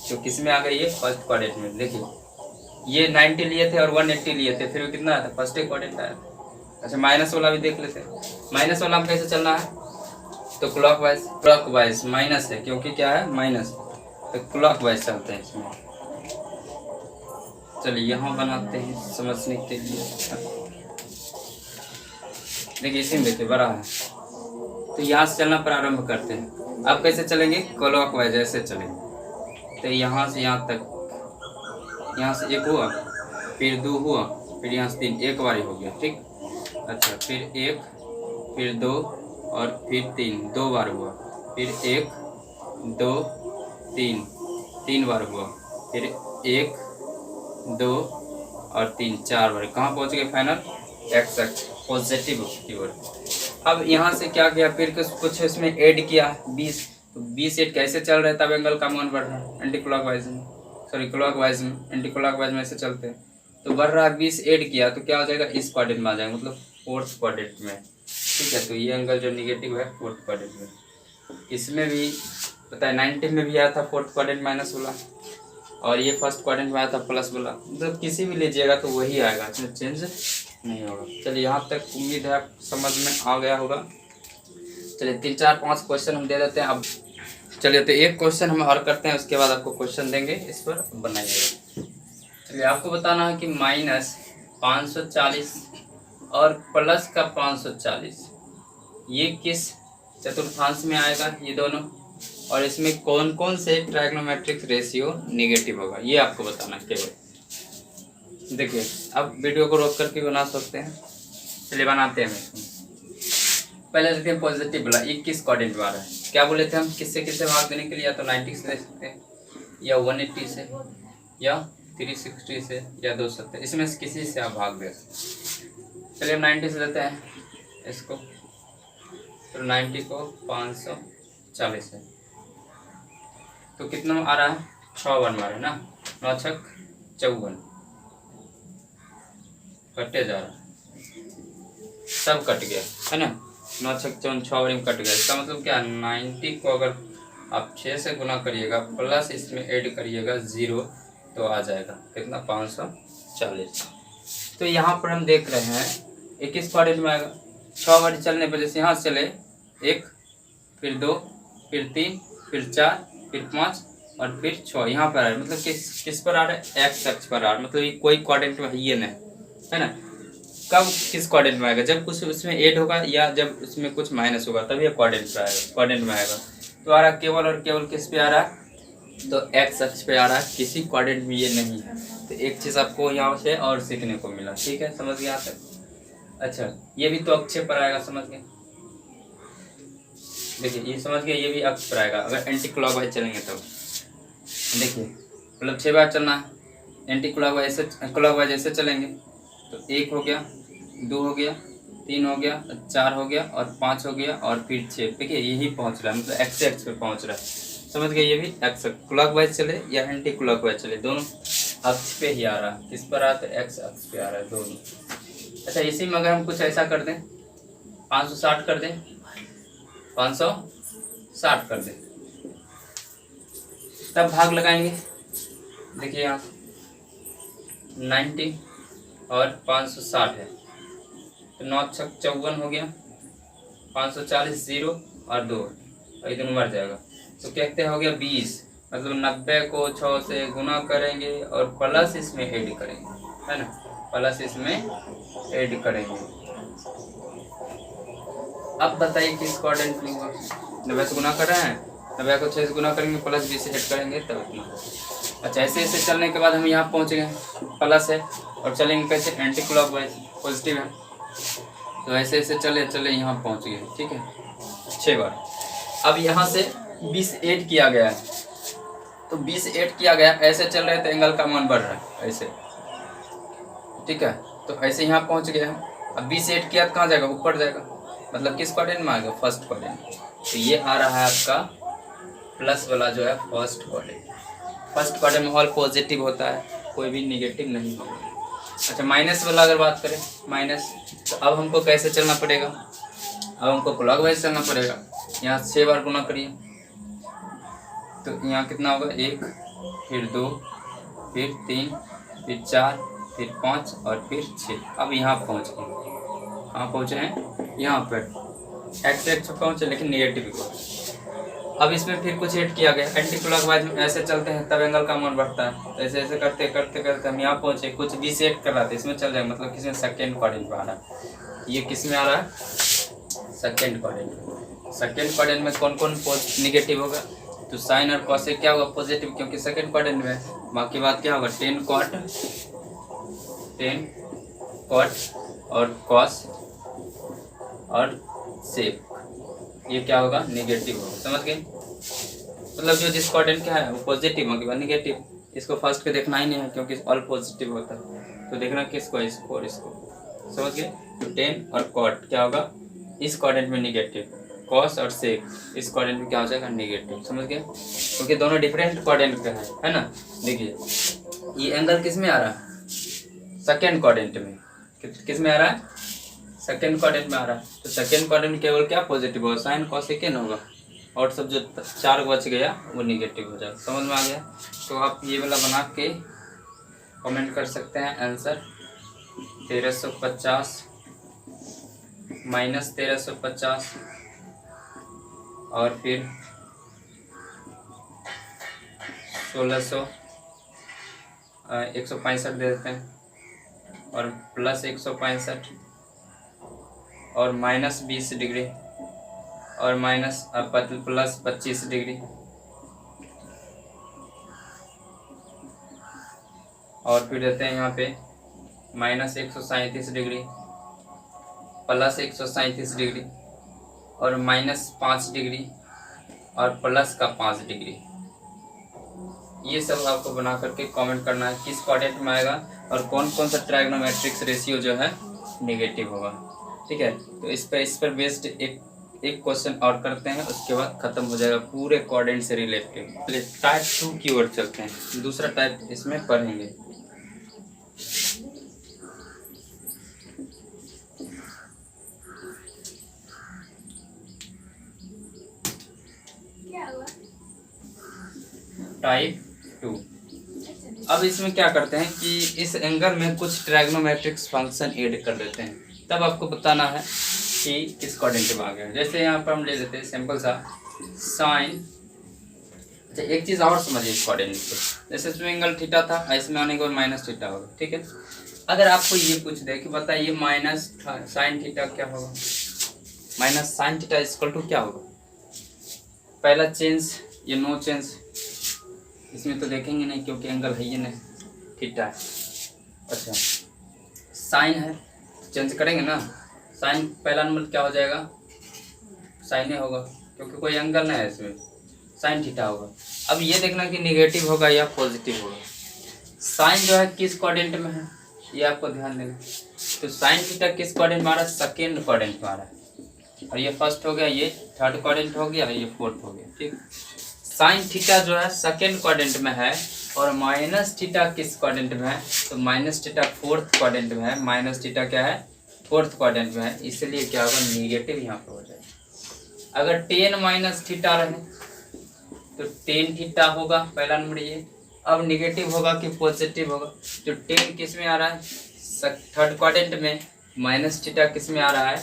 तो किस में आ गई, ये फर्स्ट क्वाड्रेंट में। देखिए ये 90 लिए थे और 180 लिए थे, फिर कितना आया था, फर्स्ट क्वाड्रेंट आया। अच्छा माइनस वाला भी देख लेते हैं, माइनस वाला कैसे चलना है, तो क्लॉकवाइज माइनस है, क्योंकि क्या है माइनस, तो क्लॉकवाइज चलते हैं इसमें। चलिए यहाँ बनाते हैं समझने के लिए। देखिए इसी में देखिए बड़ा है, तो यहाँ से चलना प्रारंभ करते हैं। अब कैसे चलेंगे, क्लॉकवाइज ऐसे चलेंगे। तो यहाँ से यहाँ तक, यहाँ से 1 हुआ, फिर 2 हुआ, फिर यहाँ से 3, एक बार ही हो गया, ठीक। अच्छा फिर 1, फिर 2 और फिर 3, 2 बार हुआ, फिर 1 2 3, 3 बार हुआ, फिर 1 2 और 3, 4 बार। कहाँ पहुँच गए फाइनल, एक्स अक्ष पॉजिटिव की ओर। अब यहाँ से क्या किया, फिर कुछ इसमें ऐड किया 20, तो 20 ऐड कैसे चल रहा है, तब एंगल का मान बढ़ रहा है एंटी क्लॉकवाइज में, सॉरी क्लॉकवाइज में, एंटी क्लॉकवाइज में ऐसे चलते हैं, तो बढ़ रहा है। 20 ऐड किया तो क्या हो जाएगा, इस क्वाड्रेंट में आ जाएगा, मतलब फोर्थ क्वाड्रेंट में, ठीक है। तो ये एंगल जो निगेटिव है फोर्थ क्वाड्रेंट में। इसमें भी पता है 90 में भी आया था फोर्थ क्वाड्रेंट माइनस वाला, और ये फर्स्ट क्वाड्रेंट में आया था प्लस वाला, मतलब किसी भी लीजिएगा तो वही आएगा, इसमें चेंज नहीं होगा। चलिए यहाँ तक उम्मीद है आप समझ में आ गया होगा। चलिए 3 4 5 क्वेश्चन हम दे देते हैं अब। चलिए तो एक क्वेश्चन हम और करते हैं, उसके बाद आपको क्वेश्चन देंगे, इस पर बनाइएगा। चलिए आपको बताना है कि माइनस 540 और प्लस का 540 ये किस चतुर्थांश में आएगा, ये दोनों, और इसमें कौन कौन से ट्राइगोनोमेट्रिक रेशियो निगेटिव होगा, ये आपको बताना केवल। देखिए अब वीडियो को रोक करके बना सकते हैं। चलिए बनाते हैं। पहले देखते हैं पॉजिटिव वाला, 21 क्वाड्रेंट वाला है। क्या बोले थे हम, किससे किससे भाग देने के लिए, या तो 90 से दे सकते हैं, या 180 से, या 360 से, या 270, इसमें से किसी से आप भाग दे सकते। चलिए हम 90 से देते हैं इसको, तो 90 को 540 है, तो कितना आ रहा है, 6 बार मारे ना, 9 छक 54, कटे जा रहा है, सब कट गया है ना, 9 छक 54, 6 बार में कट गया। इसका मतलब क्या, 90 को अगर आप 6 से गुना करिएगा प्लस इसमें ऐड करिएगा 0, तो आ जाएगा कितना, 540। तो यहाँ पर हम देख रहे हैं 21 क्वाड्रेंट में आएगा, 6 बार चलने पर, जैसे यहाँ से चले 1, फिर 2, फिर 3, फिर 4, फिर 5 और फिर 6, यहाँ पर आ रहा है, मतलब किस पर आ रहा है, एक्स अक्ष पर आ रहा है, मतलब ये कोई क्वाड्रेंट में है नहीं, है ना। कब किस क्वाड्रेंट में आएगा, जब कुछ उसमें ऐड होगा या जब उसमें कुछ माइनस होगा, तभी ये क्वाड्रेंट में आएगा। तो आ रहा केवल और केवल किस पे आ रहा है, तो एक्स अक्ष पे आ रहा है, किसी क्वाड्रेंट में ये नहीं है। तो एक चीज़ आपको यहाँ से और सीखने को मिला, ठीक है, समझ गए यहाँ तक। अच्छा ये भी तो अक्ष पर आएगा, समझ गए, देखिए ये समझ गए, ये भी अक्ष पर आएगा अगर एंटी क्लॉकवाइज चलेंगे तो। देखिए मतलब 6 बार चलना है, एंटी क्लॉकवाइज ऐसे चलेंगे, तो 1 हो गया, 2 हो गया, 3 हो गया, 4 हो गया और 5 हो गया और फिर 6। देखिए यही पहुंच रहा है, मतलब एक्स पे पहुंच रहा है, समझ गए। ये भी एक्स क्लॉकवाइज चले या एंटी क्लॉकवाइज चले, दोनों अक्ष पे ही आ रहा है। किस पर आ रहा है, एक्स अक्ष पे आ रहा है दोनों। अच्छा इसी में अगर हम कुछ ऐसा कर दें, 560 कर दें, 560 कर दें, तब भाग लगाएंगे। देखिए यहाँ 90 और 560 है, तो 9 छक 54 हो गया, 540 0 और 2, और इधर मर जाएगा, तो कहते हो गया 20, मतलब 90 को 6 से गुना करेंगे और प्लस इसमें ऐड करेंगे, है ना, प्लस इसमें ऐड करेंगे। अब बताइए किस क्वाड्रेंट में होगा, 90 से गुना कर रहे हैं, 90 को 6 से गुना करेंगे प्लस 20 से ऐड करेंगे तब इतना। अच्छा ऐसे ऐसे चलने के बाद हम यहाँ पहुँच गए, प्लस है और चलेंगे कैसे, एंटी क्लॉकवाइज, पॉजिटिव है, तो ऐसे ऐसे चले चले यहाँ पहुँच गए, ठीक है, 6 बार। अब यहाँ से 20 ऐड किया गया है, तो 20 से 8 किया गया, ऐसे चल रहे तो एंगल का मान बढ़ रहा है ऐसे, ठीक है। तो ऐसे यहाँ पहुँच गए हम। अब 20 से 8 किया तो कहाँ जाएगा, ऊपर जाएगा, मतलब किस क्वाड्रेंट में आएगा, फर्स्ट क्वाड्रेंट। तो ये आ रहा है आपका प्लस वाला जो है फर्स्ट क्वाड्रेंट। फर्स्ट क्वाड्रेंट में ऑल पॉजिटिव होता है, कोई भी निगेटिव नहीं होगा। अच्छा माइनस वाला अगर बात करें, माइनस, तो अब हमको कैसे चलना पड़ेगा, अब हमको क्लॉकवाइज चलना पड़ेगा। यहाँ 6 बार गुना करिए तो यहाँ कितना होगा, 1, फिर 2, फिर 3, फिर 4, फिर 5 और फिर 6। अब यहाँ पहुँच गए, कहाँ पहुँचे हैं, यहाँ पर एक्स पहुँचे, लेकिन निगेटिव को। अब इसमें फिर कुछ ऐड किया गया, एंटी क्लॉकवाइज में ऐसे चलते हैं तब एंगल का मान बढ़ता है। तो ऐसे ऐसे करते करते करते हम यहाँ पहुँचे, कुछ 20 ऐड कर रहा था, इसमें चल जाएगा, मतलब किसमें, सेकेंड क्वाड्रेंट में आ रहा है। ये किस में आ रहा है, सेकेंड क्वाड्रेंट। सेकेंड क्वाड्रेंट में कौन कौन निगेटिव होगा, तो साइन और कॉस से क्या होगा, पॉजिटिव, क्योंकि सेकेंड क्वाड्रेंट में है। बाकी बात क्या होगा, टेन कॉट और कॉस और सेक, ये क्या होगा, निगेटिव होगा। समझ गए, मतलब जो जिस क्वाड्रेंट का है वो पॉजिटिव होगा, निगेटिव इसको फर्स्ट के देखना ही नहीं है क्योंकि ऑल पॉजिटिव होता है। तो देखना किसको, इसको और इसको। समझ गए, तो टेन और कॉट क्या होगा, इस क्वाड्रेंट में निगेटिव, कॉस और सेक इस क्वाड्रेंट में क्या हो जाएगा, निगेटिव। समझ गए, क्योंकि दोनों डिफरेंट क्वाड्रेंट का है ना। देखिए ये एंगल किस में आ रहा है, सेकेंड क्वाड्रेंट में। किस में आ रहा है, सेकेंड क्वाड्रेंट में आ रहा है। तो सेकेंड क्वाड्रेंट में केवल क्या पॉजिटिव होगा, साइन कॉस सेकेंड होगा, और सब जो 4 बच गया वो निगेटिव हो जाएगा। समझ में आ गया। तो आप ये वाला बना के कमेंट कर सकते हैं आंसर 1350 माइनस 1350 और फिर 1600 165 दे देते हैं, और प्लस 165 और माइनस 20 डिग्री और माइनस प्लस 25 डिग्री और फिर देते हैं यहाँ पे माइनस 137 डिग्री प्लस 137 डिग्री और माइनस 5 डिग्री और प्लस का 5 डिग्री। ये सब आपको बना करके कमेंट करना है किस क्वाड्रेंट में आएगा और कौन कौन सा ट्रायगोनोमेट्रिक्स रेशियो जो है नेगेटिव होगा। ठीक है, तो इस पर बेस्ड एक क्वेश्चन और करते हैं, उसके बाद खत्म हो जाएगा पूरे क्वाड्रेंट से रिलेटेड। टाइप 2 की ओर चलते हैं, दूसरा टाइप इसमें पढ़ेंगे। टाइप 2। अब इसमें क्या करते हैं कि इस एंगल में कुछ ट्रायगोनोमेट्रिक्स फंक्शन ऐड कर देते हैं, तब आपको बताना है कि किस क्वाड्रेंट में आ गया। जैसे यहाँ पर हम ले लेते हैं सिंपल सा साइन। अच्छा एक चीज़ और समझिए इस क्वाड्रेंट को, जैसे इसमें एंगल थीटा था, इसमें आने के बाद माइनस थीटा होगा। ठीक है, अगर आपको ये पूछ दे कि बताइए माइनस साइन थीटा क्या होगा, minus sine theta equal to क्या होगा, पहला चेंज ये नो चेंज, इसमें तो देखेंगे नहीं क्योंकि एंगल है ये नहीं, थीटा है। अच्छा साइन है, चेंज करेंगे ना, साइन पहला नंबर क्या हो जाएगा, साइन होगा क्योंकि कोई एंगल नहीं है इसमें, साइन थीटा होगा। अब ये देखना कि निगेटिव होगा या पॉजिटिव होगा। साइन जो है किस क्वाड्रेंट में है ये आपको ध्यान देना। तो साइन थीटा किस क्वाड्रेंट में आ रहा है, सेकेंड क्वाड्रेंट में आ रहा है, और ये फर्स्ट हो गया, ये थर्ड क्वाड्रेंट हो गया, ये फोर्थ हो गया। ठीक, साइन थीटा जो है सेकेंड क्वाड्रेंट में है और माइनस थीटा किस क्वाड्रेंट में है, तो माइनस थीटा फोर्थ क्वाड्रेंट में है, माइनस थीटा क्या है, फोर्थ क्वाड्रेंट में है, इसलिए क्या होगा, निगेटिव यहाँ पर हो जाएगा। अगर टेन माइनस थीटा रहे तो टेन थीटा होगा पहला नंबर ये। अब निगेटिव होगा कि पॉजिटिव होगा, तो टेन किस में आ रहा है, थर्ड क्वाड्रेंट में, माइनस थीटा किस में आ रहा है,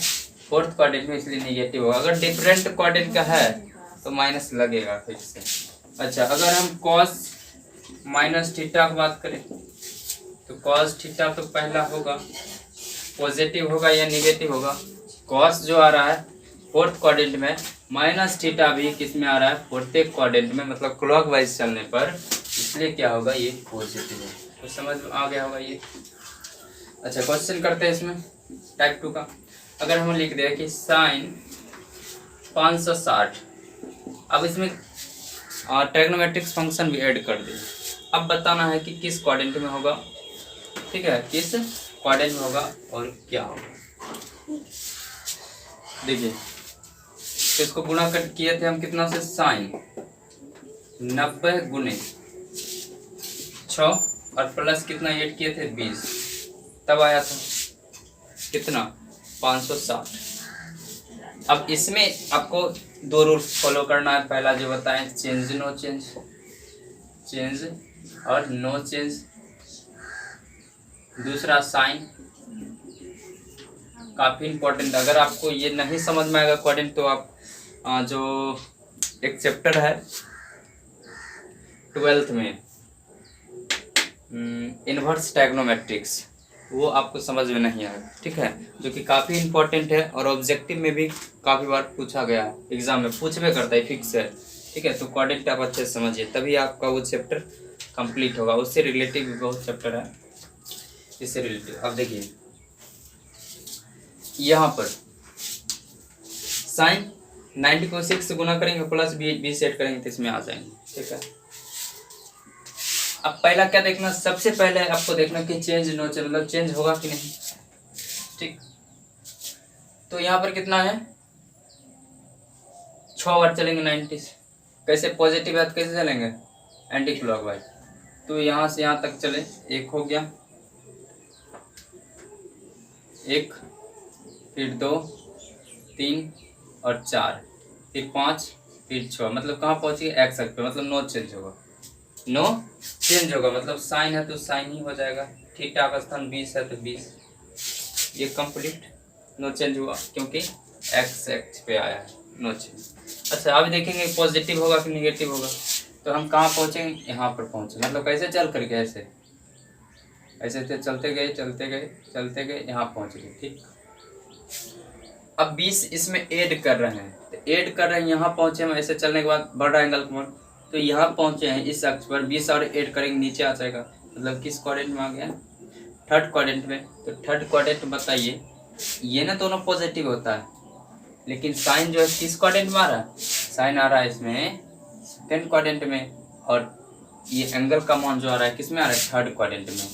फोर्थ क्वाड्रेंट में, इसलिए निगेटिव होगा। अगर डिफरेंट क्वाड्रेंट का है तो माइनस लगेगा फिर से। अच्छा अगर हम कॉस माइनस थीटा की बात करें तो कॉस थीटा तो पहला होगा, पॉजिटिव होगा या निगेटिव होगा, कॉस जो आ रहा है फोर्थ क्वाड्रेंट में, माइनस थीटा भी किस में आ रहा है, फोर्थ क्वाड्रेंट में, मतलब क्लॉकवाइज चलने पर, इसलिए क्या होगा, ये पॉजिटिव है। तो समझ में आ गया होगा ये। अच्छा क्वेश्चन करते हैं इसमें टाइप 2 का। अगर हम लिख दें कि साइन 560, अब इसमें ट्रिग्नोमेट्रिक फंक्शन भी ऐड कर दिए। अब बताना है कि किस क्वाड्रेंट में होगा, ठीक है, किस क्वाड्रेंट में होगा और क्या होगा। देखिए तो इसको गुणा कर किए थे हम कितना से, साइन 90 गुने 6 और प्लस कितना ऐड किए थे 20, तब आया था कितना 560। अब इसमें आपको दो रूल फॉलो करना है। पहला जो बताएं चेंज नो चेंज, चेंज और नो चेंज। दूसरा साइन, काफ़ी इंपॉर्टेंट। अगर आपको ये नहीं समझ में आएगा क्वाड्रेंट तो आप जो एक चैप्टर है 12th में इन्वर्स ट्रिग्नोमेट्रिक्स, वो आपको समझ में नहीं आएगा, ठीक है, जो कि काफ़ी इंपॉर्टेंट है और ऑब्जेक्टिव में भी काफ़ी बार पूछा गया है, एग्जाम में पूछ भी करता है, फिक्स है, ठीक है। तो क्वाड्रेंट आप अच्छे से समझिए तभी आपका वो चैप्टर कंप्लीट होगा। उससे रिलेटिव भी बहुत चैप्टर है, इससे रिलेटिव। अब देखिए यहाँ पर साइन 90 को 6 से गुना करेंगे प्लस 20 सेट करेंगे तो इसमें आ जाएंगे, ठीक है। अब पहला क्या देखना, सबसे पहले आपको देखना कि चेंज नो चेंज, मतलब चेंज होगा कि नहीं, ठीक। तो यहाँ पर कितना है 6 बार चलेंगे 90 से, कैसे पॉजिटिव है तो कैसे चलेंगे एंटी क्लॉकवाइज। तो यहाँ से यहाँ तक चले, एक हो गया, एक, फिर 2, 3 और 4, फिर 5, फिर 6, मतलब कहाँ पहुँचिए एक्स अक्ष पे, मतलब नो चेंज होगा, नो चेंज होगा, मतलब साइन है तो साइन ही हो जाएगा, थीटा का स्थान 20 है तो 20, ये कंप्लीट नो चेंज हुआ क्योंकि एक्स एक्स पे आया है, नो चेंज। अच्छा अभी देखेंगे पॉजिटिव होगा कि निगेटिव होगा। तो हम कहाँ पहुँचेंगे, यहाँ पर पहुँचे, मतलब कैसे चल करके ऐसे ऐसे थे, चलते गए चलते गए चलते गए यहाँ पहुँच गए, ठीक। अब 20 इसमें ऐड कर रहे हैं, तो ऐड कर रहे हैं, यहाँ पहुँचे हम, ऐसे चलने के बाद बढ़ रहा है एंगल कोण, तो यहाँ पहुँचे हैं इस अक्ष पर, 20 और ऐड करेंगे नीचे आ जाएगा, मतलब किस क्वाड्रेंट में आ गया, थर्ड क्वाड्रेंट में। तो थर्ड क्वाड्रेंट बताइए, ये ना दोनों पॉजिटिव होता है, लेकिन साइन जो है किस क्वाड्रेंट में आ रहा है, साइन आ रहा है इसमें सेकेंड क्वाड्रेंट में, और ये एंगल का मान जो आ रहा है किस में आ रहा है, थर्ड क्वाड्रेंट में,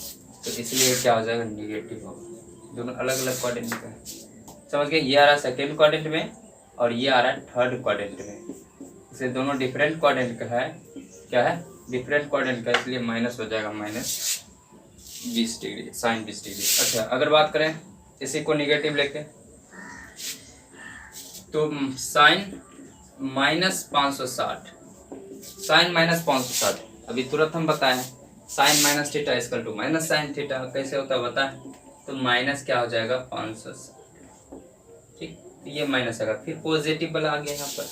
तो इसलिए क्या हो जाएगा, निगेटिव होगा। दोनों अलग अलग क्वाड्रेंट का है, समझ गए। ये आ रहा है सेकेंड क्वाड्रेंट में और ये आ रहा है थर्ड क्वाड्रेंट में, इसे दोनों डिफरेंट क्वाड्रेंट का है, क्या है, डिफरेंट क्वाड्रेंट का, इसलिए माइनस हो जाएगा, -20 डिग्री, साइन 20 डिग्री। अच्छा अगर बात करें इसी को निगेटिव लेके, तो साइन -560, साइन -560, अभी तुरंत हम बताएं sine minus theta equal to minus sine theta, कैसे होता है बताएं, तो माइनस क्या हो जाएगा 560, ठीक, ये माइनस आएगा, फिर पॉजिटिव वाला आ गया यहाँ पर,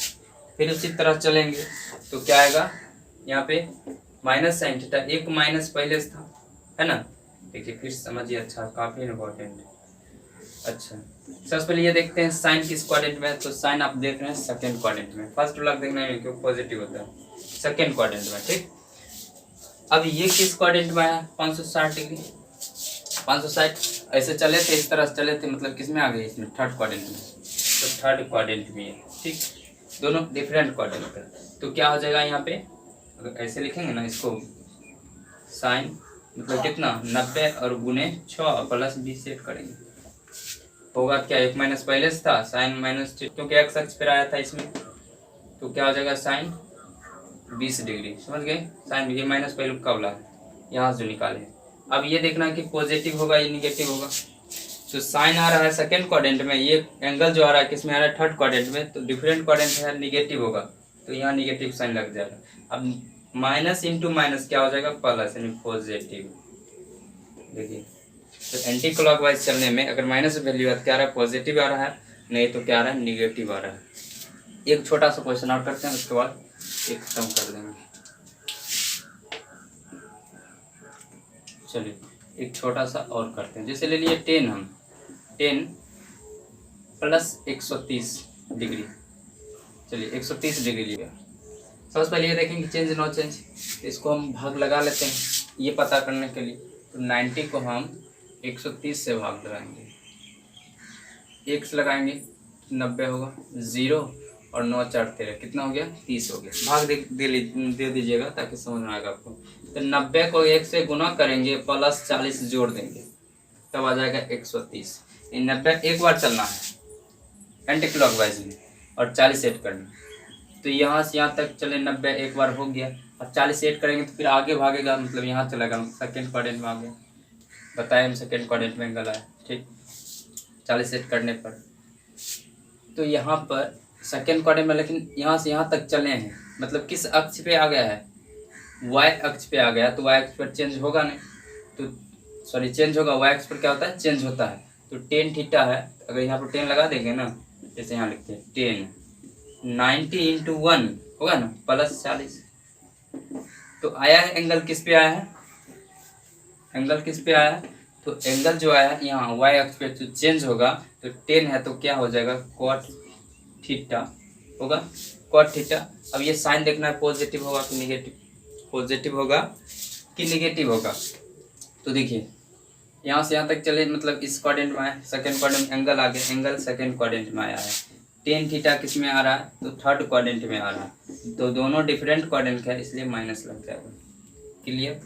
फिर उसी तरह चलेंगे तो क्या आएगा यहाँ पे माइनस साइन थीटा, एक माइनस पहले से था, है ना। देखिए फिर समझिए, अच्छा काफी इम्पोर्टेंट है। अच्छा सबसे पहले ये देखते हैं साइन किस क्वाड्रेंट में है, तो साइन आप देख रहे हैं सेकेंड क्वाड्रेंट में, फर्स्ट वाला देखना है क्यों पॉजिटिव होता है, सेकेंड क्वाड्रेंट में, ठीक। अब ये किस क्वाड्रेंट में आया 560 डिग्री, 560 ऐसे चले थे, इस तरह से चले थे, मतलब किस में आ गए, इसमें थर्ड क्वाड्रेंट में, तो थर्ड क्वाड्रेंट में है, ठीक, दोनों डिफरेंट क्वाड्रेंट का। तो क्या हो जाएगा यहाँ पे, अगर ऐसे लिखेंगे ना इसको, साइन मतलब कितना 90 और गुने 6 और प्लस 20 सेट करेंगे, होगा क्या, एक माइनस पहले से था, साइन माइनस क्योंकि एक्स अक्ष पर आया था इसमें, तो क्या हो जाएगा साइन 20 डिग्री, समझ गए। साइन ये माइनस पहले का वाला है, यहाँ से जो निकाले। अब ये देखना है कि पॉजिटिव होगा या निगेटिव होगा, तो साइन आ रहा है सेकेंड क्वाड्रेंट में, ये एंगल जो आ रहा है किसमें आ रहा है, थर्ड क्वाड्रेंट में, तो डिफरेंट क्वाड्रेंट है, निगेटिव होगा, तो यहाँ निगेटिव साइन लग जाएगा। अब माइनस इंटू माइनस क्या हो जाएगा, प्लस यानी पॉजिटिव। देखिए तो एंटी क्लॉकवाइज चलने में अगर माइनस वैल्यू है तो क्या आ रहा है, पॉजिटिव आ रहा है, नहीं तो क्या आ रहा है, निगेटिव आ रहा है। एक छोटा सा क्वेश्चन और करते हैं, उसके बाद एक खत्म कर देंगे। चलिए एक छोटा सा और करते हैं, जैसे ले लिए 10, हम 10 प्लस 130 डिग्री, चलिए 130 डिग्री लिया। सबसे पहले ये देखेंगे चेंज नो चेंज, इसको हम भाग लगा लेते हैं ये पता करने के लिए। तो 90 को हम 130 से भाग लगाएंगे, x लगाएंगे 90 होगा, 0 और 9 4 13, कितना हो गया 30 हो गया। भाग दे दीजिएगा ताकि समझ में आएगा आपको। तो 90 को 1 से गुना करेंगे प्लस 40 जोड़ देंगे तब आ जाएगा 130। 90 एक बार चलना है एंटी क्लॉकवाइज में और 40 सेट करना। तो यहाँ से यहाँ तक चले 90 एक बार हो गया और 40 सेट करेंगे तो फिर आगे भागेगा, मतलब यहाँ चलेगा सेकेंड क्वाड्रेंट में आ गया। बताए हम सेकेंड क्वाड्रेंट में एंगल आया, ठीक 40 सेट करने पर। तो यहाँ पर सेकेंड क्वाड्रेंट में, लेकिन यहाँ से यहाँ तक चले हैं, मतलब किस अक्ष पे आ गया है, वाई अक्ष पे आ गया। तो वाई अक्ष पर चेंज होगा नहीं, तो सॉरी चेंज होगा, वाई अक्ष पर क्या होता है चेंज होता है। तो टेन थीटा है, अगर यहाँ पर 10 लगा देंगे ना, जैसे यहाँ लिखते हैं 10 90 इंटू 1 होगा ना प्लस 40। तो आया है एंगल किस पे आया है, एंगल किस पे आया है, तो एंगल जो आया है यहाँ वाई अक्ष पे जो चेंज होगा, तो 10 है तो क्या हो जाएगा कॉट थीटा होगा, कॉट थीटा। अब ये साइन देखना है पॉजिटिव होगा कि निगेटिव, पॉजिटिव होगा कि निगेटिव होगा। तो देखिए यहाँ से यहाँ तक चले, मतलब इस क्वाड्रेंट में आया, सेकेंड क्वाड्रेंट में एंगल आ गया, एंगल सेकेंड क्वाड्रेंट में आया है। टेन थीटा किस में आ रहा है, तो थर्ड क्वाड्रेंट में आ रहा है। तो दोनों डिफरेंट क्वाड्रेंट है इसलिए माइनस लग जाएगा। क्लियर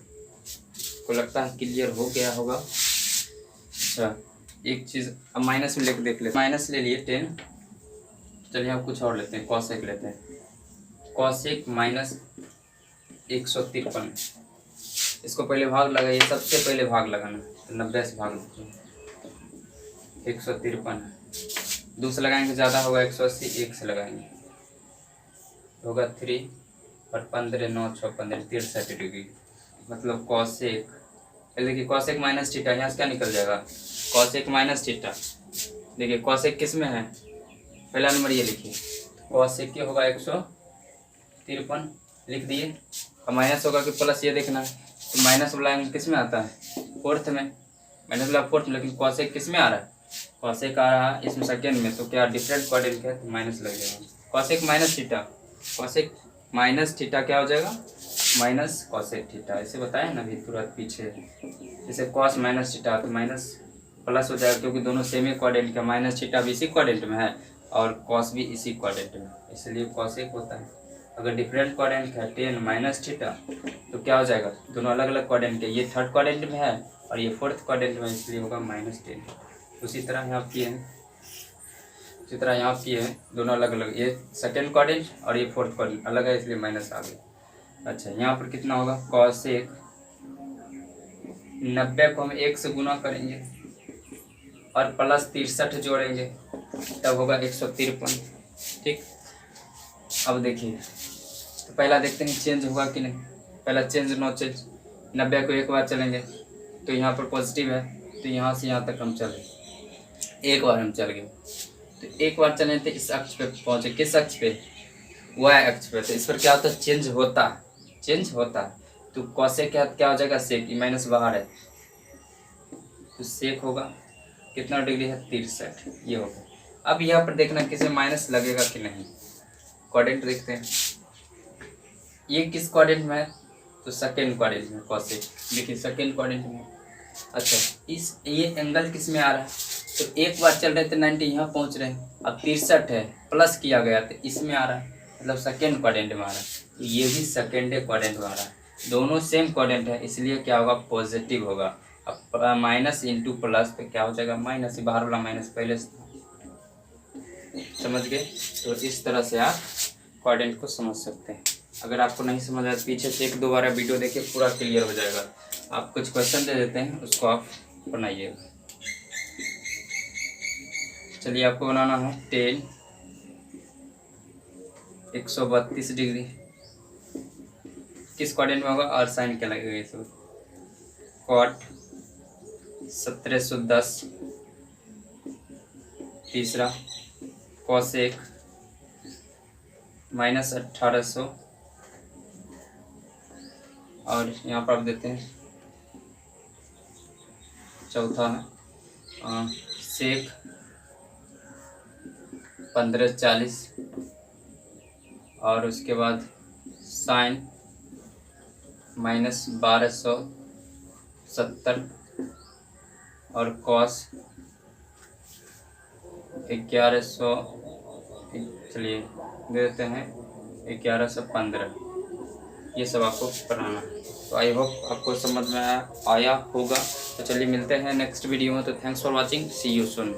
को लगता है क्लियर हो गया होगा। अच्छा एक चीज़ अब माइनस में लेके देख लेते, माइनस ले लिए 10। चलिए अब कुछ और लेते हैं, कॉसेक लेते हैं। कॉसेक माइनस 153, इसको पहले भाग लगाइए, सबसे पहले भाग लगाना, तो 90 से भाग दीजिए 153 है। दूसरा लगाएंगे ज़्यादा होगा 180, एक से लगाएंगे होगा 3 और 15 9 6 15 63 डिग्री, मतलब कॉसेक। देखिए कॉसेक माइनस थीटा, यहाँ से क्या निकल जाएगा कॉसेक माइनस थीटा। देखिए कॉसेक किस में है, पहला नंबर ये लिखिए, कॉसेक क्या होगा 153 लिख दिए, और माइनस होगा कि प्लस, ये देखना है। तो माइनस वाला एंगल किस में आता है फोर्थ में, माइनस वाला फोर्थ में, लेकिन कॉसेक किस में आ रहा है, कॉसेक आ रहा है इसमें सेकेंड में। तो क्या डिफरेंट क्वाड्रेंट है तो माइनस लग जाएगा, cosec minus theta, cosec minus theta क्या हो जाएगा माइनस कॉसेक थीटा। ऐसे बताया ना अभी तुरंत पीछे, जैसे कॉस माइनस थीटा तो माइनस प्लस हो जाएगा, क्योंकि दोनों सेम ही क्वाड्रेंट का, माइनस थीटा भी इसी क्वाड्रेंट में है और कॉस भी इसी क्वाड्रेंट में, इसलिए कॉसेक होता है। अगर डिफरेंट क्वाड्रेंट है 10 माइनस थीटा तो क्या हो जाएगा, दोनों अलग अलग क्वाड्रेंट के, ये थर्ड क्वाड्रेंट में है और ये फोर्थ क्वाड्रेंट में, इसलिए होगा -10। उसी तरह यहाँ पे है, इसी तरह यहाँ पे है, दोनों अलग अलग, ये सेकेंड क्वाड्रेंट और ये फोर्थ क्वाड्रेंट अलग है इसलिए माइनस आ गया। अच्छा यहाँ पर कितना होगा कॉसेक 90 को हम 1 से गुना करेंगे और प्लस 63 जोड़ेंगे तब होगा 153, ठीक। अब देखिए तो पहला देखते हैं चेंज होगा कि नहीं, पहला चेंज नो चेंज, 90 को एक बार चलेंगे तो यहाँ पर पॉजिटिव है, तो यहाँ से यहाँ तक हम चले, एक बार हम चल गए, तो एक बार चले तो इस अक्ष पे पहुँचे, किस अक्ष पे वाई अक्ष पे। तो इस पर क्या होता है चेंज होता है, चेंज होता है। तो कॉसेक क्या हो जाएगा सेक, माइनस बाहर है तो सेक होगा कितना डिग्री है 63, ये होगा। अब यहाँ पर देखना किसी माइनस लगेगा कि नहीं, क्वाड्रेंट देखते हैं ये किस क्वाड्रेंट में है, तो सेकेंड क्वाड्रेंट में कॉसेक, देखिए सेकेंड क्वाड्रेंट में। अच्छा इस ये एंगल किस में आ रहा है, तो एक बार चल रहे थे 90 यहाँ पहुँच रहे हैं, अब 63 है प्लस किया गया तो इसमें आ रहा है, मतलब सेकेंड क्वाड्रेंट में आ रहा है। तो ये भी सेकेंड क्वाड्रेंट में आ रहा है, दोनों सेम क्वाड्रेंट है इसलिए क्या होगा पॉजिटिव होगा। अब माइनस इंटू प्लस तो क्या हो जाएगा माइनस, बाहर वाला माइनस पहले से, समझ गए। तो इस तरह से आप क्वाड्रेंट को समझ सकते हैं। अगर आपको नहीं समझ आया पीछे से एक दोबारा वीडियो देखिए, पूरा क्लियर हो जाएगा। आप कुछ क्वेश्चन दे देते हैं उसको आप बनाइएगा। चलिए आपको बनाना है 10 132 डिग्री, किस क्वाड्रेंट में होगा और साइन क्या लगेगा, इस कॉट 1710, तीसरा कॉसेक -1800, और यहाँ पर आप देते हैं चौथा है सेक 1540, और उसके बाद साइन -1270 और कॉस 1100, चलिए दे देते हैं 11 से 15, ये सब आपको बनाना है। तो आई होप आपको समझ में आया होगा। तो चलिए मिलते हैं नेक्स्ट वीडियो में। तो thanks for watching, see you soon.